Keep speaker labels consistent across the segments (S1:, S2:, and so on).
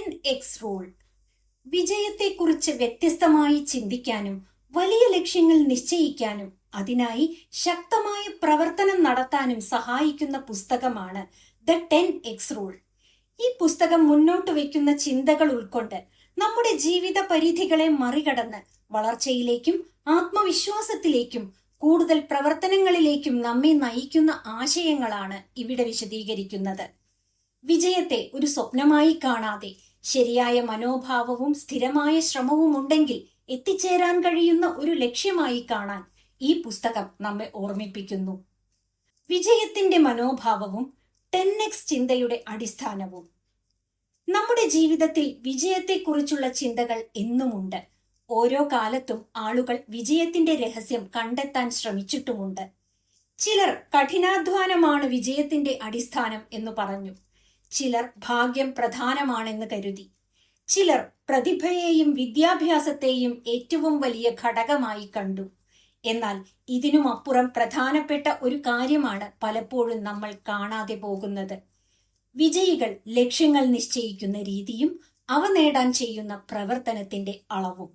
S1: 10x rule. വിജയത്തെക്കുറിച്ച് വ്യത്യസ്തമായി ചിന്തിക്കാനും വലിയ ലക്ഷ്യങ്ങൾ നിശ്ചയിക്കാനും അതിനായി ശക്തമായ പ്രവർത്തനം നടത്താനും സഹായിക്കുന്ന പുസ്തകമാണ് ദ 10x റൂൾ. ഈ പുസ്തകം മുന്നോട്ട് വയ്ക്കുന്ന ചിന്തകൾ ഉൾക്കൊണ്ട് നമ്മുടെ ജീവിത പരിധികളെ മറികടന്ന് വളർച്ചയിലേക്കും ആത്മവിശ്വാസത്തിലേക്കും കൂടുതൽ പ്രവർത്തനങ്ങളിലേക്കും നമ്മെ നയിക്കുന്ന ആശയങ്ങളാണ് ഇവിടെ വിശദീകരിക്കുന്നത്. വിജയത്തെ ഒരു സ്വപ്നമായി കാണാതെ ശരിയായ മനോഭാവവും സ്ഥിരമായ ശ്രമവും ഉണ്ടെങ്കിൽ എത്തിച്ചേരാൻ കഴിയുന്ന ഒരു ലക്ഷ്യമായി കാണാൻ ഈ പുസ്തകം നമ്മെ ഓർമ്മിപ്പിക്കുന്നു. വിജയത്തിന്റെ മനോഭാവവും 10x ചിന്തയുടെ അടിസ്ഥാനവും. നമ്മുടെ ജീവിതത്തിൽ വിജയത്തെക്കുറിച്ചുള്ള ചിന്തകൾ എന്നുമുണ്ട്. ഓരോ കാലത്തും ആളുകൾ വിജയത്തിന്റെ രഹസ്യം കണ്ടെത്താൻ ശ്രമിച്ചിട്ടുമുണ്ട്. ചിലർ കഠിനാധ്വാനമാണ് വിജയത്തിന്റെ അടിസ്ഥാനം എന്ന് പറഞ്ഞു. ചിലർ ഭാഗ്യം പ്രധാനമാണെന്ന് കരുതി. ചിലർ പ്രതിഭയെയും വിദ്യാഭ്യാസത്തെയും ഏറ്റവും വലിയ ഘടകമായി കണ്ടു. എന്നാൽ ഇതിനുമപ്പുറം പ്രധാനപ്പെട്ട ഒരു കാര്യമാണ് പലപ്പോഴും നമ്മൾ കാണാതെ പോകുന്നത്. വിജയികൾ ലക്ഷ്യങ്ങൾ നിശ്ചയിക്കുന്ന രീതിയും അവ നേടാൻ ചെയ്യുന്ന പ്രവർത്തനത്തിന്റെ അളവും.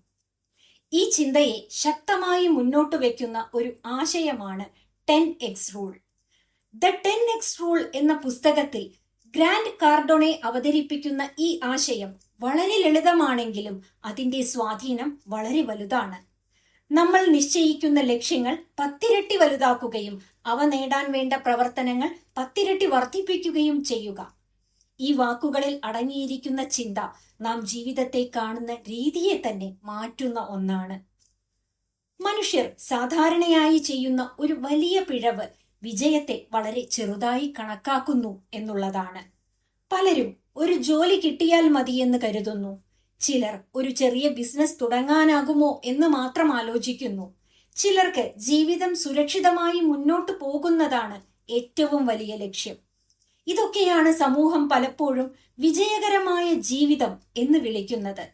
S1: ഈ ചിന്തയെ ശക്തമായി മുന്നോട്ട് വയ്ക്കുന്ന ഒരു ആശയമാണ് 10x rule. The 10x rule എന്ന പുസ്തകത്തിൽ ഗ്രാൻഡ് കാർഡോണെ അവതരിപ്പിക്കുന്ന ഈ ആശയം വളരെ ലളിതമാണെങ്കിലും അതിന്റെ സ്വാധീനം വളരെ വലുതാണ്. നമ്മൾ നിശ്ചയിക്കുന്ന ലക്ഷ്യങ്ങൾ 10 ഇരട്ടി വലുതാക്കുകയും അവ നേടാൻ വേണ്ട പ്രവർത്തനങ്ങൾ 10 ഇരട്ടി വർദ്ധിപ്പിക്കുകയും ചെയ്യുക. ഈ വാക്കുകളിൽ അടങ്ങിയിരിക്കുന്ന ചിന്ത നാം ജീവിതത്തെ കാണുന്ന രീതിയെ തന്നെ മാറ്റുന്ന ഒന്നാണ്. മനുഷ്യർ സാധാരണയായി ചെയ്യുന്ന ഒരു വലിയ പിഴവ് വിജയത്തെ വളരെ ചെറുതായി കണക്കാക്കുന്നു എന്നുള്ളതാണ്. പലരും ഒരു ജോലി കിട്ടിയാൽ മതിയെന്ന് കരുതുന്നു. ചിലർ ഒരു ചെറിയ ബിസിനസ് തുടങ്ങാനാകുമോ എന്ന് മാത്രം ആലോചിക്കുന്നു. ചിലർക്ക് ജീവിതം സുരക്ഷിതമായി മുന്നോട്ട് പോകുന്നതാണ് ഏറ്റവും വലിയ ലക്ഷ്യം. ഇതൊക്കെയാണ് സമൂഹം പലപ്പോഴും വിജയകരമായ ജീവിതം എന്ന് വിളിക്കുന്നത്.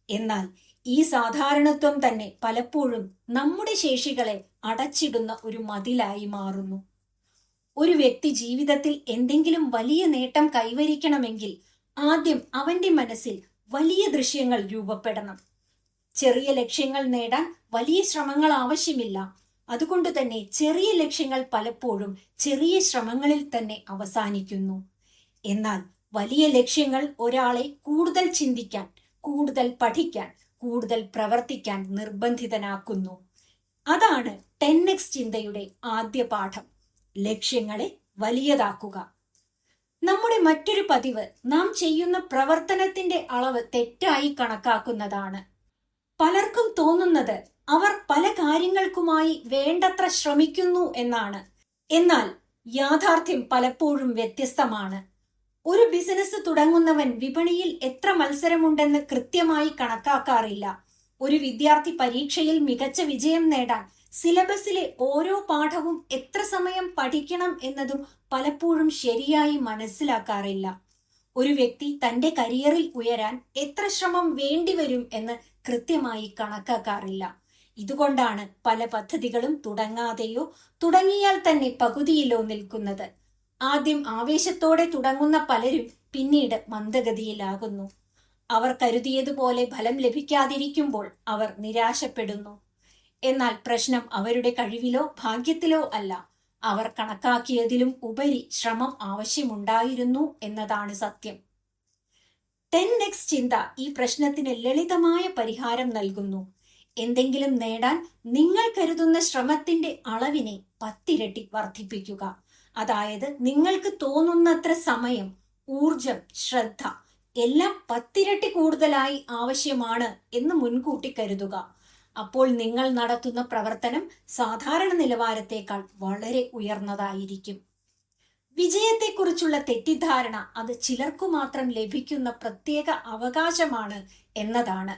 S1: എന്നാൽ ഈ സാധാരണത്വം തന്നെ പലപ്പോഴും നമ്മുടെ ശേഷികളെ അടച്ചിടുന്ന ഒരു മതിലായി മാറുന്നു. ഒരു വ്യക്തി ജീവിതത്തിൽ എന്തെങ്കിലും വലിയ നേട്ടം കൈവരിക്കണമെങ്കിൽ ആദ്യം അവന്റെ മനസ്സിൽ വലിയ ദൃശ്യങ്ങൾ രൂപപ്പെടണം. ചെറിയ ലക്ഷ്യങ്ങൾ നേടാൻ വലിയ ശ്രമങ്ങൾ ആവശ്യമില്ല. അതുകൊണ്ട് തന്നെ ചെറിയ ലക്ഷ്യങ്ങൾ പലപ്പോഴും ചെറിയ ശ്രമങ്ങളിൽ തന്നെ അവസാനിക്കുന്നു. എന്നാൽ വലിയ ലക്ഷ്യങ്ങൾ ഒരാളെ കൂടുതൽ ചിന്തിക്കാൻ, കൂടുതൽ പഠിക്കാൻ, കൂടുതൽ പ്രവർത്തിക്കാൻ നിർബന്ധിതനാക്കുന്നു. അതാണ് 10x ചിന്തയുടെ ആദ്യ പാഠം. ലക്ഷ്യങ്ങളെ വലിയതാക്കുക. നമ്മുടെ മറ്റൊരു പതിവ് നാം ചെയ്യുന്ന പ്രവർത്തനത്തിന്റെ അളവ് തെറ്റായി കണക്കാക്കുന്നതാണ്. പലർക്കും തോന്നുന്നത് അവർ പല കാര്യങ്ങൾക്കുമായി വേണ്ടത്ര ശ്രമിക്കുന്നു എന്നാണ്. എന്നാൽ യാഥാർത്ഥ്യം പലപ്പോഴും വ്യത്യസ്തമാണ്. ഒരു ബിസിനസ് തുടങ്ങുന്നവൻ വിപണിയിൽ എത്ര മത്സരമുണ്ടെന്ന് കൃത്യമായി കണക്കാക്കാറില്ല. ഒരു വിദ്യാർത്ഥി പരീക്ഷയിൽ മികച്ച വിജയം നേടാൻ സിലബസിലെ ഓരോ പാഠവും എത്ര സമയം പഠിക്കണം എന്നതും പലപ്പോഴും ശരിയായി മനസ്സിലാക്കാറില്ല. ഒരു വ്യക്തി തന്റെ കരിയറിൽ ഉയരാൻ എത്ര ശ്രമം വേണ്ടിവരും എന്ന് കൃത്യമായി കണക്കാക്കാറില്ല. ഇതുകൊണ്ടാണ് പല പദ്ധതികളും തുടങ്ങാതെയോ തുടങ്ങിയാൽ തന്നെ പകുതിയിലോ നിൽക്കുന്നത്. ആദ്യം ആവേശത്തോടെ തുടങ്ങുന്ന പലരും പിന്നീട് മന്ദഗതിയിലാകുന്നു. അവർ കരുതിയതുപോലെ ഫലം ലഭിക്കാതിരിക്കുമ്പോൾ അവർ നിരാശപ്പെടുന്നു. എന്നാൽ പ്രശ്നം അവരുടെ കഴിവിലോ ഭാഗ്യത്തിലോ അല്ല, അവർ കണക്കാക്കിയതിലും ഉപരി ശ്രമം ആവശ്യമുണ്ടായിരുന്നു എന്നതാണ് സത്യം. 10x ചിന്ത ഈ പ്രശ്നത്തിന് ലളിതമായ പരിഹാരം നൽകുന്നു. എന്തെങ്കിലും നേടാൻ നിങ്ങൾ കരുതുന്ന ശ്രമത്തിന്റെ അളവിനെ 10 ഇരട്ടി വർദ്ധിപ്പിക്കുക. അതായത് നിങ്ങൾക്ക് തോന്നുന്നത്ര സമയം, ഊർജം, ശ്രദ്ധ എല്ലാം 10 ഇരട്ടി കൂടുതലായി ആവശ്യമാണ് എന്ന് മുൻകൂട്ടി കരുതുക. അപ്പോൾ നിങ്ങൾ നടത്തുന്ന പ്രവർത്തനം സാധാരണ നിലവാരത്തേക്കാൾ വളരെ ഉയർന്നതായിരിക്കും. വിജയത്തെക്കുറിച്ചുള്ള തെറ്റിദ്ധാരണ അത് ചിലർക്കു മാത്രം ലഭിക്കുന്ന പ്രത്യേക അവകാശമാണ് എന്നതാണ്.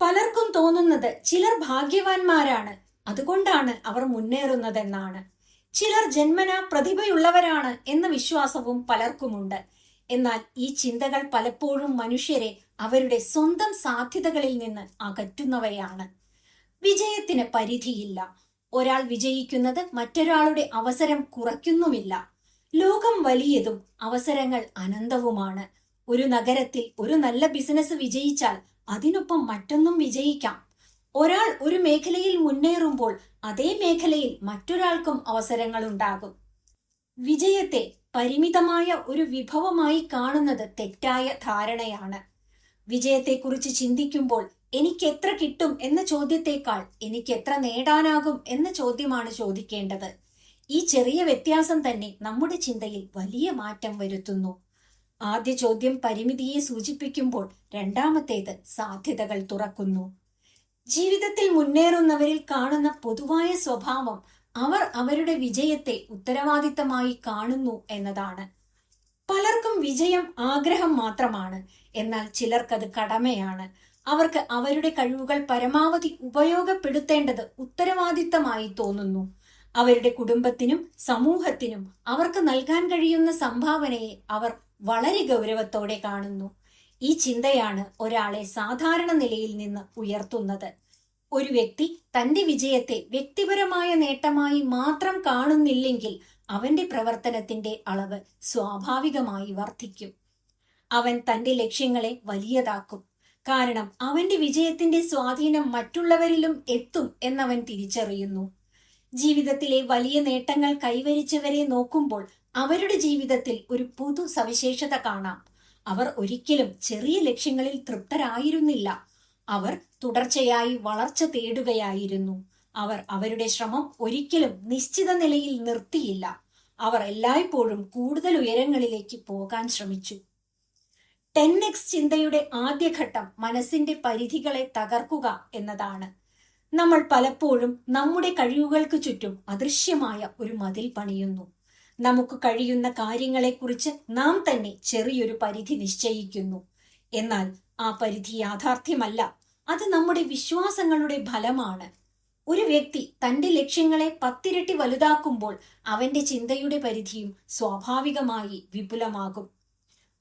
S1: പലർക്കും തോന്നുന്നത് ചിലർ ഭാഗ്യവാന്മാരാണ്, അതുകൊണ്ടാണ് അവർ മുന്നേറുന്നതെന്നാണ്. ചിലർ ജന്മനാ പ്രതിഭയുള്ളവരാണ് എന്ന വിശ്വാസവും പലർക്കുമുണ്ട്. എന്നാൽ ഈ ചിന്തകൾ പലപ്പോഴും മനുഷ്യരെ അവരുടെ സ്വന്തം സാധ്യതകളിൽ നിന്ന് അകറ്റുന്നവയാണ്. വിജയത്തിന് പരിധിയില്ല. ഒരാൾ വിജയിക്കുന്നത് മറ്റൊരാളുടെ അവസരം കുറയ്ക്കുന്നുമില്ല. ലോകം വലിയതും അവസരങ്ങൾ അനന്തവുമാണ്. ഒരു നഗരത്തിൽ ഒരു നല്ല ബിസിനസ് വിജയിച്ചാൽ അതിനൊപ്പം മറ്റൊന്നും വിജയിക്കാം. ഒരാൾ ഒരു മേഖലയിൽ മുന്നേറുമ്പോൾ അതേ മേഖലയിൽ മറ്റൊരാൾക്കും അവസരങ്ങൾ ഉണ്ടാകും. വിജയത്തെ പരിമിതമായ ഒരു വിഭവമായി കാണുന്നത് തെറ്റായ ധാരണയാണ്. വിജയത്തെക്കുറിച്ച് ചിന്തിക്കുമ്പോൾ എനിക്ക് എത്ര കിട്ടും എന്ന ചോദ്യത്തേക്കാൾ എനിക്ക് എത്ര നേടാനാകും എന്ന ചോദ്യമാണ് ചോദിക്കേണ്ടത്. ഈ ചെറിയ വ്യത്യാസം തന്നെ നമ്മുടെ ചിന്തയിൽ വലിയ മാറ്റം വരുത്തുന്നു. ആദ്യ ചോദ്യം പരിമിതിയെ സൂചിപ്പിക്കുമ്പോൾ രണ്ടാമത്തേത് സാധ്യതകൾ തുറക്കുന്നു. ജീവിതത്തിൽ മുന്നേറുന്നവരിൽ കാണുന്ന പൊതുവായ സ്വഭാവം അവർ അവരുടെ വിജയത്തെ ഉത്തരവാദിത്തമായി കാണുന്നു എന്നതാണ്. പലർക്കും വിജയം ആഗ്രഹം മാത്രമാണ്, എന്നാൽ ചിലർക്കത് കടമയാണ്. അവർക്ക് അവരുടെ കഴിവുകൾ പരമാവധി ഉപയോഗപ്പെടുത്തേണ്ടത് ഉത്തരവാദിത്തമായി തോന്നുന്നു. അവരുടെ കുടുംബത്തിനും സമൂഹത്തിനും അവർക്ക് നൽകാൻ കഴിയുന്ന സംഭാവനയെ അവർ വളരെ ഗൗരവത്തോടെ കാണുന്നു. ഈ ചിന്തയാണ് ഒരാളെ സാധാരണ നിലയിൽ നിന്ന് ഉയർത്തുന്നത്. ഒരു വ്യക്തി തന്റെ വിജയത്തെ വ്യക്തിപരമായ നേട്ടമായി മാത്രം കാണുന്നില്ലെങ്കിൽ അവന്റെ പ്രവർത്തനത്തിന്റെ അളവ് സ്വാഭാവികമായി വർദ്ധിക്കും. അവൻ തന്റെ ലക്ഷ്യങ്ങളെ വലിയതാക്കും. കാരണം അവന്റെ വിജയത്തിന്റെ സ്വാധീനം മറ്റുള്ളവരിലും എത്തും എന്നവൻ തിരിച്ചറിയുന്നു. ജീവിതത്തിലെ വലിയ നേട്ടങ്ങൾ കൈവരിച്ചവരെ നോക്കുമ്പോൾ അവരുടെ ജീവിതത്തിൽ ഒരു പൊതു സവിശേഷത കാണാം. അവർ ഒരിക്കലും ചെറിയ ലക്ഷ്യങ്ങളിൽ തൃപ്തരായിരുന്നില്ല. അവർ തുടർച്ചയായി വളർച്ച തേടുകയായിരുന്നു. അവർ അവരുടെ ശ്രമം ഒരിക്കലും നിശ്ചിത നിലയിൽ നിർത്തിയില്ല. അവർ എല്ലായ്പ്പോഴും കൂടുതൽ ഉയരങ്ങളിലേക്ക് പോകാൻ ശ്രമിച്ചു. 10x ചിന്തയുടെ ആദ്യഘട്ടം മനസ്സിന്റെ പരിധികളെ തകർക്കുക എന്നതാണ്. നമ്മൾ പലപ്പോഴും നമ്മുടെ കഴിവുകൾക്ക് ചുറ്റും അദൃശ്യമായ ഒരു മതിൽ പണിയുന്നു. നമുക്ക് കഴിയുന്ന കാര്യങ്ങളെക്കുറിച്ച് നാം തന്നെ ചെറിയൊരു പരിധി നിശ്ചയിക്കുന്നു. എന്നാൽ ആ പരിധി യാഥാർത്ഥ്യമല്ല, അത് നമ്മുടെ വിശ്വാസങ്ങളുടെ ഫലമാണ്. ഒരു വ്യക്തി തന്റെ ലക്ഷ്യങ്ങളെ 10 ഇരട്ടി വലുതാക്കുമ്പോൾ അവന്റെ ചിന്തയുടെ പരിധിയും സ്വാഭാവികമായി വിപുലമാകും.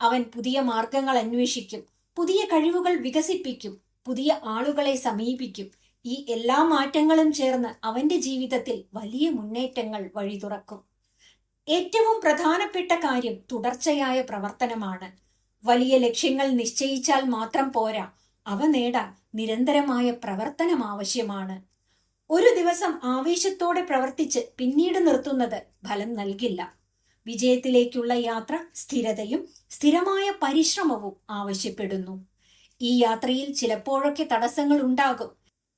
S1: അവൻ പുതിയ മാർഗങ്ങൾ അന്വേഷിക്കും, പുതിയ കഴിവുകൾ വികസിപ്പിക്കും, പുതിയ ആളുകളെ സമീപിക്കും. ഈ എല്ലാ മാറ്റങ്ങളും ചേർന്ന് അവന്റെ ജീവിതത്തിൽ വലിയ മുന്നേറ്റങ്ങൾ വഴി തുറക്കും. ഏറ്റവും പ്രധാനപ്പെട്ട കാര്യം തുടർച്ചയായ പ്രവർത്തനമാണ്. വലിയ ലക്ഷ്യങ്ങൾ നിശ്ചയിച്ചാൽ മാത്രം പോരാ, അവ നേടാൻ നിരന്തരമായ പ്രവർത്തനം ആവശ്യമാണ്. ഒരു ദിവസം ആവേശത്തോടെ പ്രവർത്തിച്ച് പിന്നീട് നിർത്തുന്നത് ഫലം നൽകില്ല. വിജയത്തിലേക്കുള്ള യാത്ര സ്ഥിരതയും സ്ഥിരമായ പരിശ്രമവും ആവശ്യപ്പെടുന്നു. ഈ യാത്രയിൽ ചിലപ്പോഴൊക്കെ തടസ്സങ്ങൾ ഉണ്ടാകും.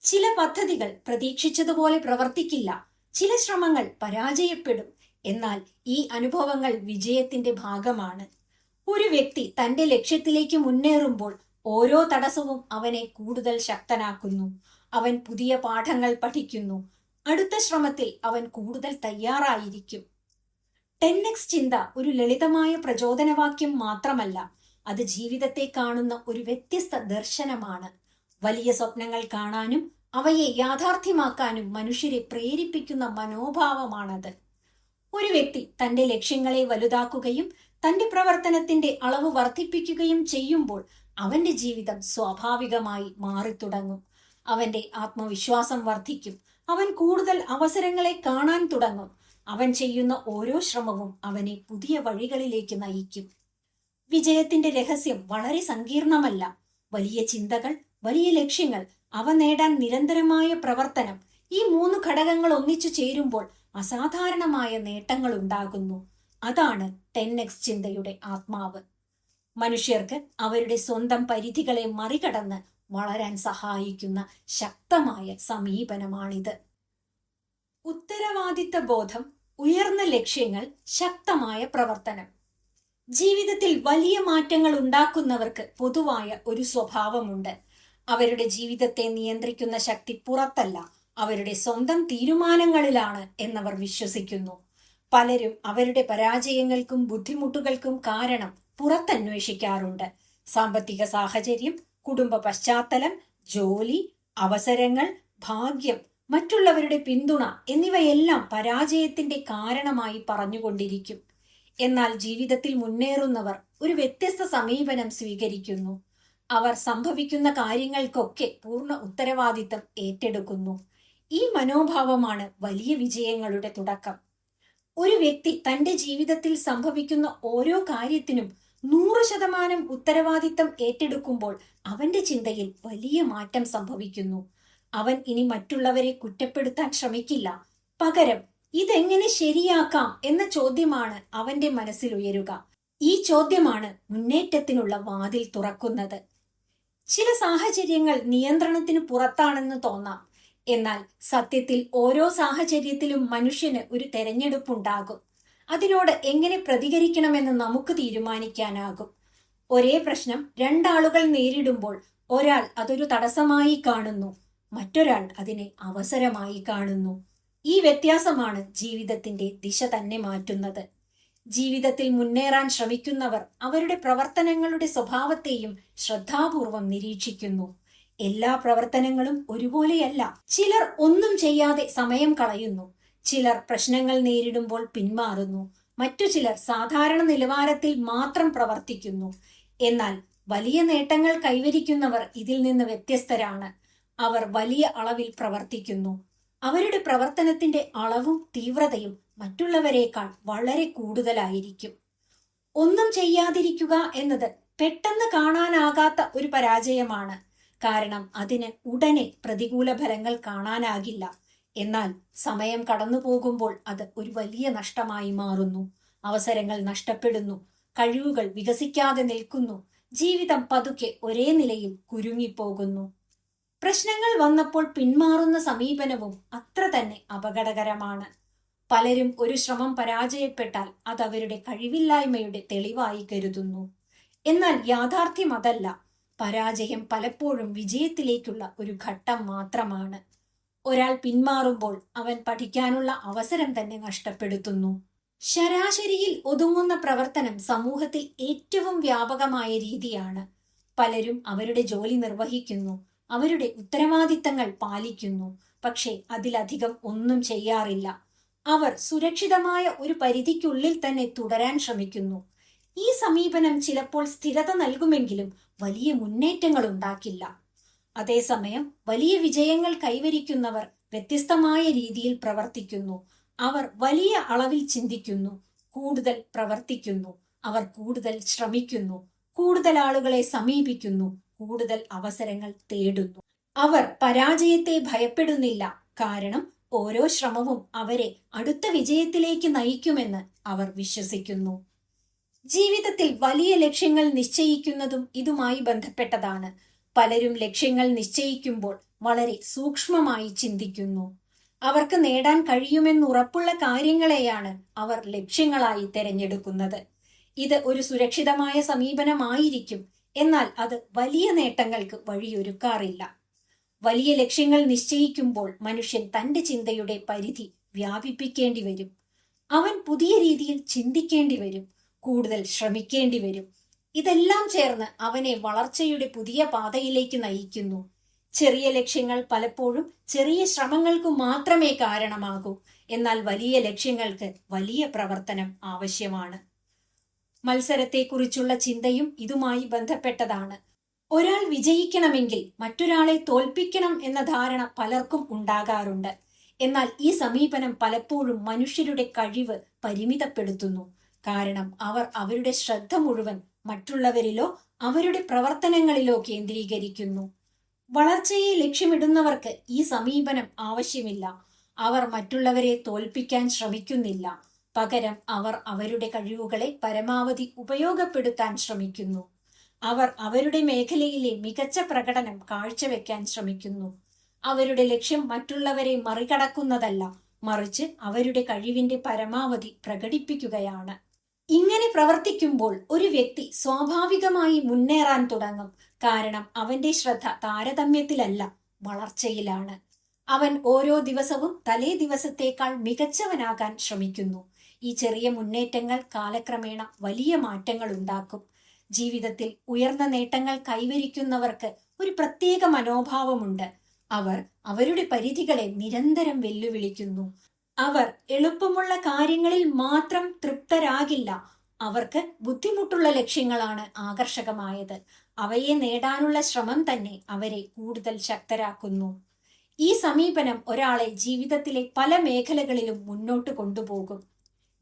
S1: ചില പദ്ധതികൾ പ്രതീക്ഷിച്ചതുപോലെ പ്രവർത്തിക്കില്ല, ചില ശ്രമങ്ങൾ പരാജയപ്പെടും. എന്നാൽ ഈ അനുഭവങ്ങൾ വിജയത്തിന്റെ ഭാഗമാണ്. ഒരു വ്യക്തി തന്റെ ലക്ഷ്യത്തിലേക്ക് മുന്നേറുമ്പോൾ ഓരോ തടസ്സവും അവനെ കൂടുതൽ ശക്തനാക്കുന്നു. അവൻ പുതിയ പാഠങ്ങൾ പഠിക്കുന്നു. അടുത്ത ശ്രമത്തിൽ അവൻ കൂടുതൽ തയ്യാറായിരിക്കും. 10x ചിന്ത ഒരു ലളിതമായ പ്രചോദനവാക്യം മാത്രമല്ല, അത് ജീവിതത്തെ കാണുന്ന ഒരു വ്യത്യസ്ത ദർശനമാണ്. വലിയ സ്വപ്നങ്ങൾ കാണാനും അവയെ യാഥാർത്ഥ്യമാക്കാനും മനുഷ്യരെ പ്രേരിപ്പിക്കുന്ന മനോഭാവമാണത്. ഒരു വ്യക്തി തന്റെ ലക്ഷ്യങ്ങളെ വലുതാക്കുകയും തന്റെ പ്രവർത്തനത്തിന്റെ അളവ് വർദ്ധിപ്പിക്കുകയും ചെയ്യുമ്പോൾ അവന്റെ ജീവിതം സ്വാഭാവികമായി മാറിത്തുടങ്ങും. അവന്റെ ആത്മവിശ്വാസം വർദ്ധിക്കും. അവൻ കൂടുതൽ അവസരങ്ങളെ കാണാൻ തുടങ്ങും. അവൻ ചെയ്യുന്ന ഓരോ ശ്രമവും അവനെ പുതിയ വഴികളിലേക്ക് നയിക്കും. വിജയത്തിന്റെ രഹസ്യം വളരെ സങ്കീർണമല്ല. വലിയ ചിന്തകൾ, വലിയ ലക്ഷ്യങ്ങൾ, അവ നേടാൻ നിരന്തരമായ പ്രവർത്തനം, ഈ 3 ഘടകങ്ങൾ ഒന്നിച്ചു ചേരുമ്പോൾ അസാധാരണമായ നേട്ടങ്ങൾ ഉണ്ടാകുന്നു. അതാണ് 10x ചിന്തയുടെ ആത്മാവ്. മനുഷ്യർക്ക് അവരുടെ സ്വന്തം പരിധികളെ മറികടന്ന് വളരാൻ സഹായിക്കുന്ന ശക്തമായ സമീപനമാണിത്. ഉത്തരവാദിത്ത ബോധം, ഉയർന്ന ലക്ഷ്യങ്ങൾ, ശക്തമായ പ്രവർത്തനം. ജീവിതത്തിൽ വലിയ മാറ്റങ്ങൾ ഉണ്ടാക്കുന്നവർക്ക് പൊതുവായ ഒരു സ്വഭാവമുണ്ട്. അവരുടെ ജീവിതത്തെ നിയന്ത്രിക്കുന്ന ശക്തി പുറത്തല്ല, അവരുടെ സ്വന്തം തീരുമാനങ്ങളിലാണ് എന്നവർ വിശ്വസിക്കുന്നു. പലരും അവരുടെ പരാജയങ്ങൾക്കും ബുദ്ധിമുട്ടുകൾക്കും കാരണം പുറത്തന്വേഷിക്കാറുണ്ട്. സാമ്പത്തിക സാഹചര്യം, കുടുംബ പശ്ചാത്തലം, ജോലി, അവസരങ്ങൾ, ഭാഗ്യം, മറ്റുള്ളവരുടെ പിന്തുണ എന്നിവയെല്ലാം പരാജയത്തിന്റെ കാരണമായി പറഞ്ഞുകൊണ്ടിരിക്കും. എന്നാൽ ജീവിതത്തിൽ മുന്നേറുന്നവർ ഒരു വ്യത്യസ്ത സമീപനം സ്വീകരിക്കുന്നു. അവർ സംഭവിക്കുന്ന കാര്യങ്ങൾക്കൊക്കെ പൂർണ്ണ ഉത്തരവാദിത്തം ഏറ്റെടുക്കുന്നു. ഈ മനോഭാവമാണ് വലിയ വിജയങ്ങളുടെ തുടക്കം. ഒരു വ്യക്തി തന്റെ ജീവിതത്തിൽ സംഭവിക്കുന്ന ഓരോ കാര്യത്തിനും 100% ഉത്തരവാദിത്തം ഏറ്റെടുക്കുമ്പോൾ അവന്റെ ചിന്തയിൽ വലിയ മാറ്റം സംഭവിക്കുന്നു. അവൻ ഇനി മറ്റുള്ളവരെ കുറ്റപ്പെടുത്താൻ ശ്രമിക്കില്ല. പകരം ഇതെങ്ങനെ ശരിയാക്കാം എന്ന ചോദ്യമാണ് അവന്റെ മനസ്സിൽ ഉയരുക. ഈ ചോദ്യമാണ് മുന്നേറ്റത്തിനുള്ള വാതിൽ തുറക്കുന്നത്. ചില സാഹചര്യങ്ങൾ നിയന്ത്രണത്തിന് പുറത്താണെന്ന് തോന്നാം. എന്നാൽ സത്യത്തിൽ ഓരോ സാഹചര്യത്തിലും മനുഷ്യന് ഒരു തെരഞ്ഞെടുപ്പുണ്ടാകും. അതിനോട് എങ്ങനെ പ്രതികരിക്കണമെന്ന് നമുക്ക് തീരുമാനിക്കാനാകും. ഒരേ പ്രശ്നം രണ്ടാളുകൾ നേരിടുമ്പോൾ ഒരാൾ അതൊരു തടസ്സമായി കാണുന്നു, മറ്റൊരാൾ അതിനെ അവസരമായി കാണുന്നു. ഈ വ്യത്യാസമാണ് ജീവിതത്തിന്റെ ദിശ തന്നെ മാറ്റുന്നത്. ജീവിതത്തിൽ മുന്നേറാൻ ശ്രമിക്കുന്നവർ അവരുടെ പ്രവർത്തനങ്ങളുടെ സ്വഭാവത്തെയും ശ്രദ്ധാപൂർവം നിരീക്ഷിക്കുന്നു. എല്ലാ പ്രവർത്തനങ്ങളും ഒരുപോലെയല്ല. ചിലർ ഒന്നും ചെയ്യാതെ സമയം കളയുന്നു, ചിലർ പ്രശ്നങ്ങൾ നേരിടുമ്പോൾ പിന്മാറുന്നു, മറ്റു ചിലർ സാധാരണ നിലവാരത്തിൽ മാത്രം പ്രവർത്തിക്കുന്നു. എന്നാൽ വലിയ നേട്ടങ്ങൾ കൈവരിക്കുന്നവർ ഇതിൽ നിന്ന് വ്യത്യസ്തരാണ്. അവർ വലിയ അളവിൽ പ്രവർത്തിക്കുന്നു. അവരുടെ പ്രവർത്തനത്തിന്റെ അളവും തീവ്രതയും മറ്റുള്ളവരെക്കാൾ വളരെ കൂടുതലായിരിക്കും. ഒന്നും ചെയ്യാതിരിക്കുക എന്നത് പെട്ടെന്ന് കാണാനാകാത്ത ഒരു പരാജയമാണ്. കാരണം അതിന് ഉടനെ പ്രതികൂല ഫലങ്ങൾ കാണാനാകില്ല. എന്നാൽ സമയം കടന്നു പോകുമ്പോൾ അത് ഒരു വലിയ നഷ്ടമായി മാറുന്നു. അവസരങ്ങൾ നഷ്ടപ്പെടുന്നു, കഴിവുകൾ വികസിക്കാതെ നിൽക്കുന്നു, ജീവിതം പതുക്കെ ഒരേ നിലയിൽ കുരുങ്ങിപ്പോകുന്നു. പ്രശ്നങ്ങൾ വന്നപ്പോൾ പിന്മാറുന്ന സമീപനവും അത്ര തന്നെ അപകടകരമാണ്. പലരും ഒരു ശ്രമം പരാജയപ്പെട്ടാൽ അത് അവരുടെ കഴിവില്ലായ്മയുടെ തെളിവായി കരുതുന്നു. എന്നാൽ യാഥാർത്ഥ്യം അതല്ല. പരാജയം പലപ്പോഴും വിജയത്തിലേക്കുള്ള ഒരു ഘട്ടം മാത്രമാണ്. ഒരാൾ പിന്മാറുമ്പോൾ അവൻ പഠിക്കാനുള്ള അവസരം തന്നെ നഷ്ടപ്പെടുത്തുന്നു. ശരാശരിയിൽ ഒതുങ്ങുന്ന പ്രവർത്തനം സമൂഹത്തിൽ ഏറ്റവും വ്യാപകമായ രീതിയാണ്. പലരും അവരുടെ ജോലി നിർവഹിക്കുന്നു, അവരുടെ ഉത്തരവാദിത്തങ്ങൾ പാലിക്കുന്നു, പക്ഷേ അതിലധികം ഒന്നും ചെയ്യാറില്ല. അവർ സുരക്ഷിതമായ ഒരു പരിധിക്കുള്ളിൽ തന്നെ തുടരാൻ ശ്രമിക്കുന്നു. ഈ സമീപനം ചിലപ്പോൾ സ്ഥിരത നൽകുമെങ്കിലും വലിയ മുന്നേറ്റങ്ങൾ ഉണ്ടാക്കില്ല. അതേസമയം വലിയ വിജയങ്ങൾ കൈവരിക്കുന്നവർ വ്യത്യസ്തമായ രീതിയിൽ പ്രവർത്തിക്കുന്നു. അവർ വലിയ അളവിൽ ചിന്തിക്കുന്നു, കൂടുതൽ പ്രവർത്തിക്കുന്നു, അവർ കൂടുതൽ ശ്രമിക്കുന്നു, കൂടുതൽ ആളുകളെ സമീപിക്കുന്നു, കൂടുതൽ അവസരങ്ങൾ തേടുന്നു. അവർ പരാജയത്തെ ഭയപ്പെടുന്നില്ല, കാരണം ഓരോ ശ്രമവും അവരെ അടുത്ത വിജയത്തിലേക്ക് നയിക്കുമെന്ന് അവർ വിശ്വസിക്കുന്നു. ജീവിതത്തിൽ വലിയ ലക്ഷ്യങ്ങൾ നിശ്ചയിക്കുന്നതും ഇതുമായി ബന്ധപ്പെട്ടതാണ്. പലരും ലക്ഷ്യങ്ങൾ നിശ്ചയിക്കുമ്പോൾ വളരെ സൂക്ഷ്മമായി ചിന്തിക്കുന്നു. അവർക്ക് നേടാൻ കഴിയുമെന്നുറപ്പുള്ള കാര്യങ്ങളെയാണ് അവർ ലക്ഷ്യങ്ങളായി തിരഞ്ഞെടുക്കുന്നത്. ഇത് ഒരു സുരക്ഷിതമായ സമീപനമായിരിക്കും, എന്നാൽ അത് വലിയ നേട്ടങ്ങൾക്ക് വഴിയൊരുക്കാറില്ല. വലിയ ലക്ഷ്യങ്ങൾ നിശ്ചയിക്കുമ്പോൾ മനുഷ്യൻ തന്റെ ചിന്തയുടെ പരിധി വ്യാപിപ്പിക്കേണ്ടി വരും. അവൻ പുതിയ രീതിയിൽ ചിന്തിക്കേണ്ടി വരും, കൂടുതൽ ശ്രമിക്കേണ്ടി വരും. ഇതെല്ലാം ചേർന്ന് അവനെ വളർച്ചയുടെ പുതിയ പാതയിലേക്ക് നയിക്കുന്നു. ചെറിയ ലക്ഷ്യങ്ങൾ പലപ്പോഴും ചെറിയ ശ്രമങ്ങൾക്ക് മാത്രമേ കാരണമാകൂ. എന്നാൽ വലിയ ലക്ഷ്യങ്ങൾക്ക് വലിയ പ്രവർത്തനം ആവശ്യമാണ്. മത്സരത്തെക്കുറിച്ചുള്ള ചിന്തയും ഇതുമായി ബന്ധപ്പെട്ടതാണ്. ഒരാൾ വിജയിക്കണമെങ്കിൽ മറ്റൊരാളെ തോൽപ്പിക്കണം എന്ന ധാരണ പലർക്കും ഉണ്ടാകാറുണ്ട്. എന്നാൽ ഈ സമീപനം പലപ്പോഴും മനുഷ്യരുടെ കഴിവ് പരിമിതപ്പെടുത്തുന്നു. കാരണം അവർ അവരുടെ ശ്രദ്ധ മുഴുവൻ മറ്റുള്ളവരിലോ അവരുടെ പ്രവർത്തനങ്ങളിലോ കേന്ദ്രീകരിക്കുന്നു. വളർച്ചയെ ലക്ഷ്യമിടുന്നവർക്ക് ഈ സമീപനം ആവശ്യമില്ല. അവർ മറ്റുള്ളവരെ തോൽപ്പിക്കാൻ ശ്രമിക്കുന്നില്ല. പകരം അവർ അവരുടെ കഴിവുകളെ പരമാവധി ഉപയോഗപ്പെടുത്താൻ ശ്രമിക്കുന്നു. അവർ അവരുടെ മേഖലയിലെ മികച്ച പ്രകടനം കാഴ്ചവെക്കാൻ ശ്രമിക്കുന്നു. അവരുടെ ലക്ഷ്യം മറ്റുള്ളവരെ മറികടക്കുന്നതല്ല, മറിച്ച് അവരുടെ കഴിവിന്റെ പരമാവധി പ്രകടിപ്പിക്കുകയാണ്. ഇങ്ങനെ പ്രവർത്തിക്കുമ്പോൾ ഒരു വ്യക്തി സ്വാഭാവികമായി മുന്നേറാൻ തുടങ്ങും. കാരണം അവന്റെ ശ്രദ്ധ താരതമ്യത്തിലല്ല, വളർച്ചയിലാണ്. അവൻ ഓരോ ദിവസവും തലേ ദിവസത്തേക്കാൾ മികച്ചവനാകാൻ ശ്രമിക്കുന്നു. ഈ ചെറിയ മുന്നേറ്റങ്ങൾ കാലക്രമേണ വലിയ മാറ്റങ്ങൾ ഉണ്ടാക്കും. ജീവിതത്തിൽ ഉയർന്ന നേട്ടങ്ങൾ കൈവരിക്കുന്നവർക്ക് ഒരു പ്രത്യേക മനോഭാവമുണ്ട്. അവർ അവരുടെ പരിധികളെ നിരന്തരം വെല്ലുവിളിക്കുന്നു. അവർ എളുപ്പമുള്ള കാര്യങ്ങളിൽ മാത്രം തൃപ്തരാകില്ല. അവർക്ക് ബുദ്ധിമുട്ടുള്ള ലക്ഷ്യങ്ങളാണ് ആകർഷകമായത്. അവയെ നേടാനുള്ള ശ്രമം തന്നെ അവരെ കൂടുതൽ ശക്തരാക്കുന്നു. ഈ സമീപനം ഒരാളെ ജീവിതത്തിലെ പല മേഖലകളിലും മുന്നോട്ട് കൊണ്ടുപോകും.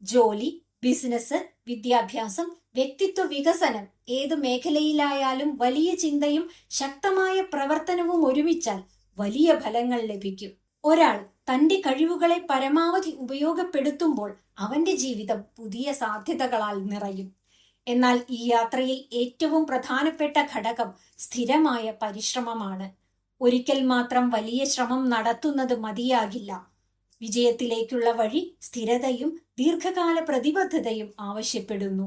S1: ജോലി, ബിസിനസ്, വിദ്യാഭ്യാസം, വ്യക്തിത്വ വികസനം ഏത് മേഖലയിലായാലും വലിയ ചിന്തയും ശക്തമായ പ്രവർത്തനവും ഒരുമിച്ചാൽ വലിയ ഫലങ്ങൾ ലഭിക്കും. ഒരാൾ തന്റെ കഴിവുകളെ പരമാവധി ഉപയോഗപ്പെടുത്തുമ്പോൾ അവന്റെ ജീവിതം പുതിയ സാധ്യതകളാൽ നിറയും. എന്നാൽ ഈ യാത്രയിൽ ഏറ്റവും പ്രധാനപ്പെട്ട ഘടകം സ്ഥിരമായ പരിശ്രമമാണ്. ഒരിക്കൽ മാത്രം വലിയ ശ്രമം നടത്തുന്നത് മതിയാകില്ല. വിജയത്തിലേക്കുള്ള വഴി സ്ഥിരതയും ദീർഘകാല പ്രതിബദ്ധതയും ആവശ്യപ്പെടുന്നു.